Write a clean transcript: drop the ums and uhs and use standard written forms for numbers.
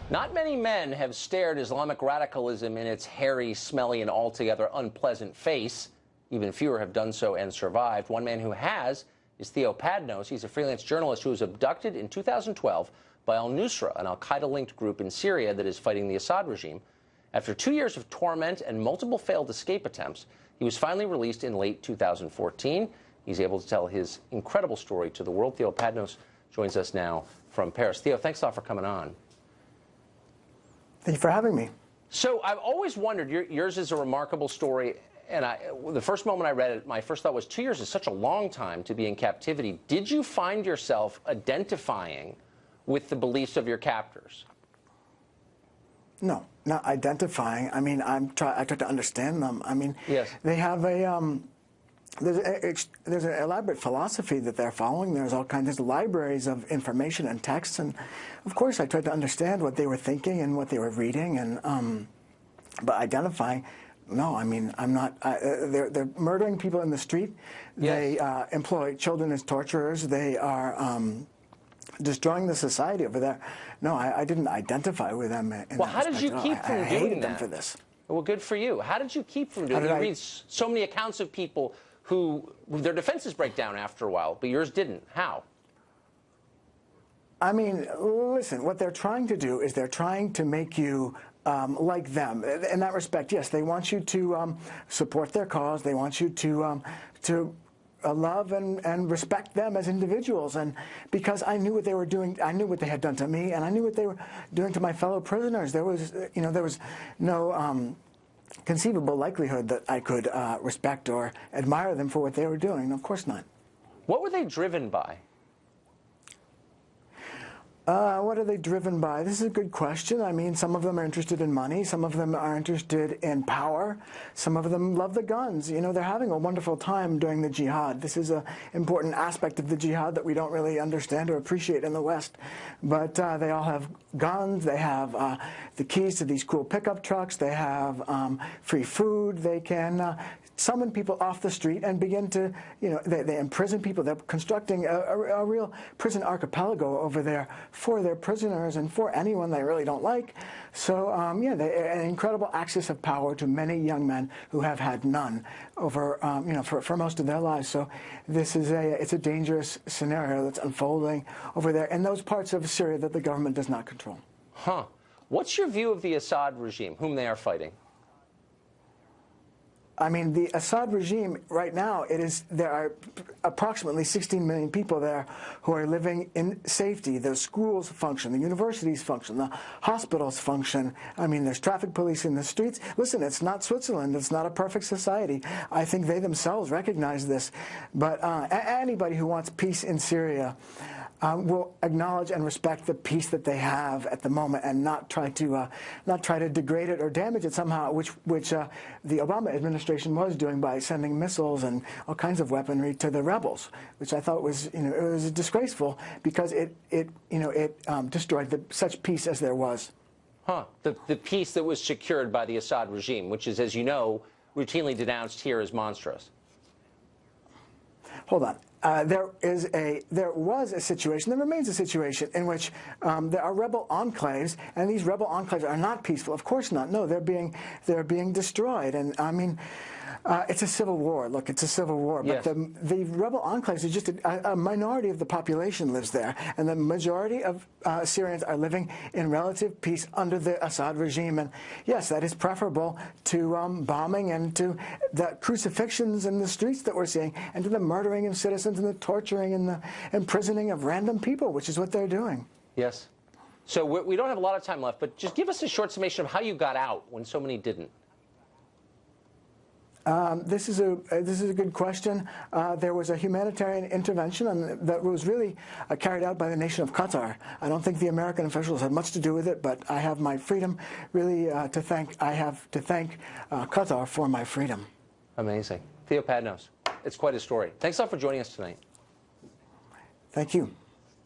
Not many men have stared Islamic radicalism in its hairy, smelly, and altogether unpleasant face. Even fewer have done so and survived. One man who has is Theo Padnos. He's a freelance journalist who was abducted in 2012 by al-Nusra, an al-Qaeda-linked group in Syria that is fighting the Assad regime. After 2 years of torment and multiple failed escape attempts, he was finally released in late 2014. He's able to tell his incredible story to the world. Theo Padnos joins us now from Paris. Theo, thanks a lot for coming on. Thank you for having me. So I've always wondered, yours is a remarkable story, and the first moment I read it, my first thought was 2 years is such a long time to be in captivity. Did you find yourself identifying with the beliefs of your captors? No, not identifying. I mean, I try to understand them. I mean, yes. They have there's an elaborate philosophy that they're following. There's libraries of information and texts, and of course I tried to understand what they were thinking and what they were reading, and but identifying, no, I mean, I'm not. They're murdering people in the street. Yes. They employ children as torturers. They are destroying the society over there. No, I didn't identify with them. Well, how did you keep from doing that? I hated them for this. Well, good for you. How did you keep from doing it? You read so many accounts of people who their defenses break down after a while, but yours didn't. How? I mean, listen, what they're trying to do is they're trying to make you like them. In that respect, yes, they want you to support their cause. They want you to love and respect them as individuals. And because I knew what they were doing, I knew what they had done to me, and I knew what they were doing to my fellow prisoners. There was, there was no conceivable likelihood that I could respect or admire them for what they were doing. Of course not. What were they driven by? What are they driven by? This is a good question. I mean, some of them are interested in money. Some of them are interested in power. Some of them love the guns. You know, they're having a wonderful time during the jihad. This is an important aspect of the jihad that we don't really understand or appreciate in the West. But they all have guns. They have the keys to these cool pickup trucks. They have free food. They can summon people off the street and begin to, they imprison people. They're constructing a real prison archipelago over there for their prisoners and for anyone they really don't like. So, an incredible access of power to many young men who have had none over, for most of their lives. So this is it's a dangerous scenario that's unfolding over there in those parts of Syria that the government does not control. Huh. What's your view of the Assad regime, whom they are fighting? I mean, the Assad regime right now, there are approximately 16 million people there who are living in safety. The schools function, the universities function, the hospitals function. I mean, there's traffic police in the streets. Listen, it's not Switzerland. It's not a perfect society. I think they themselves recognize this. But anybody who wants peace in Syria will acknowledge and respect the peace that they have at the moment, and not try to degrade it or damage it somehow, which the Obama administration was doing by sending missiles and all kinds of weaponry to the rebels, which I thought was it was disgraceful because it destroyed such peace as there was. Huh. The peace that was secured by the Assad regime, which is, as you know, routinely denounced here as monstrous. Hold on. There was a situation, there remains a situation in which there are rebel enclaves, and these rebel enclaves are not peaceful. Of course not. No, they're being destroyed. And I mean, it's a civil war. Look, it's a civil war. But yes. The rebel enclaves are just a minority of the population lives there, and the majority of Syrians are living in relative peace under the Assad regime. And yes, that is preferable to bombing and to the crucifixions in the streets that we're seeing, and to the murdering of citizens and the torturing and the imprisoning of random people, which is what they're doing. Yes. So we don't have a lot of time left, but just give us a short summation of how you got out when so many didn't. This is a good question. There was a humanitarian intervention that was really carried out by the nation of Qatar. I don't think the American officials had much to do with it, but I have my freedom really to thank. I have to thank Qatar for my freedom. Amazing. Theo Padnos, it's quite a story. Thanks a lot for joining us tonight. Thank you.